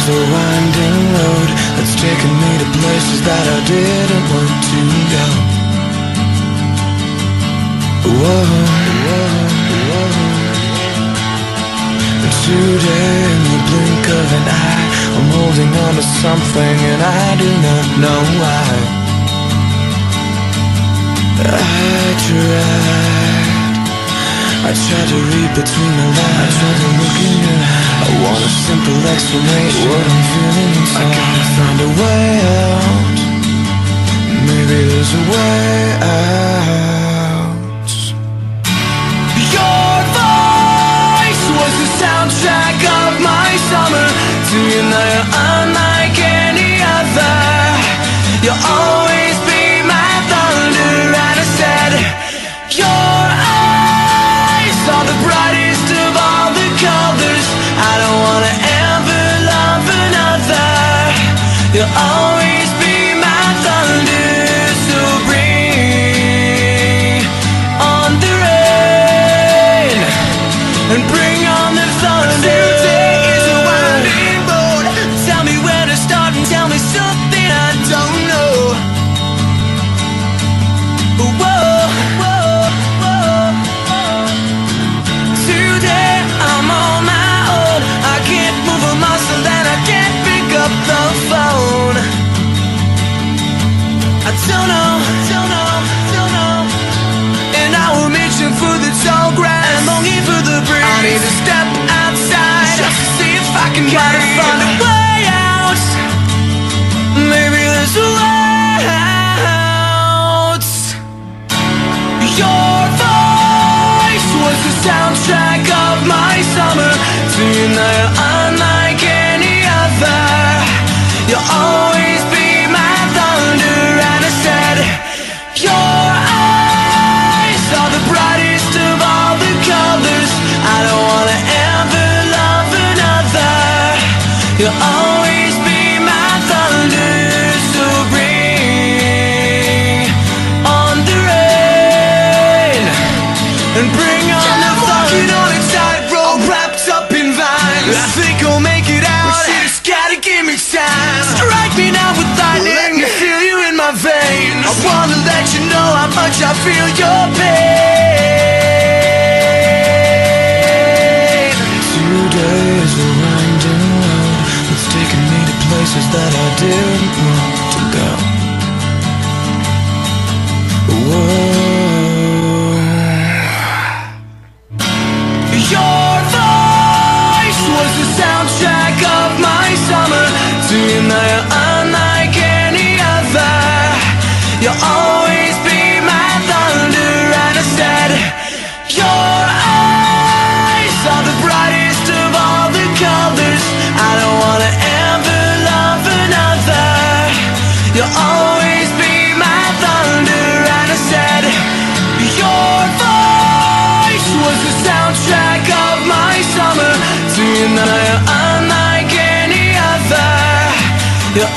is a winding road that's taken me to places that I didn't want to go. Whoa, whoa, whoa. And today, in the blink of an eye, I'm holding on to something and I do not know why. I tried to read between the lines, I tried to look in your eyes. I want a simple explanation, what I'm feeling inside. I gotta find a way out, maybe there's a way out. Your voice was the soundtrack of my summer. To you now you're unlike any other. You'll always be my thunder. And I said, your eyes are the brightest of all the colors. I don't wanna ever love another. You'll always be my thunder. So bring on the rain and bring on the thunder. Today is a winding road. Tell me where to start and tell me something I don't know. Whoa, whoa, whoa, whoa. Today I'm on my own. I can't move a muscle and I can't pick up the phone. I don't know, don't know, don't know. And I will reaching for the tall grass and longing for the breeze. I need to step outside just to see if I can gotta find a way out. Maybe there's a way out. Your voice was the soundtrack of my summer. To you now you're unlike any other. You'll always be my thunder. And I said, your eyes are the brightest of all the colors. I don't wanna ever love another. You'll always be my thunder. So bring on the rain and bring on the thunder. Walking on a tightrope wrapped up in vines. I think I'll make it out, but you just gotta give me time. Strike me now with lightning, I feel you in my veins. I wanna let you know how much I feel your pain. Today is a winding road that's taken me to places that I didn't want to go. Whoa. Your voice was the soundtrack of my summer. To you now you're unlike any other. You'll always be my thunder. And I said, your eyes are the brightest of all the colors. I don't wanna ever love another. You'll always be my thunder. And I said, your voice was the soundtrack of my summer. To you now you're unlike any other. You're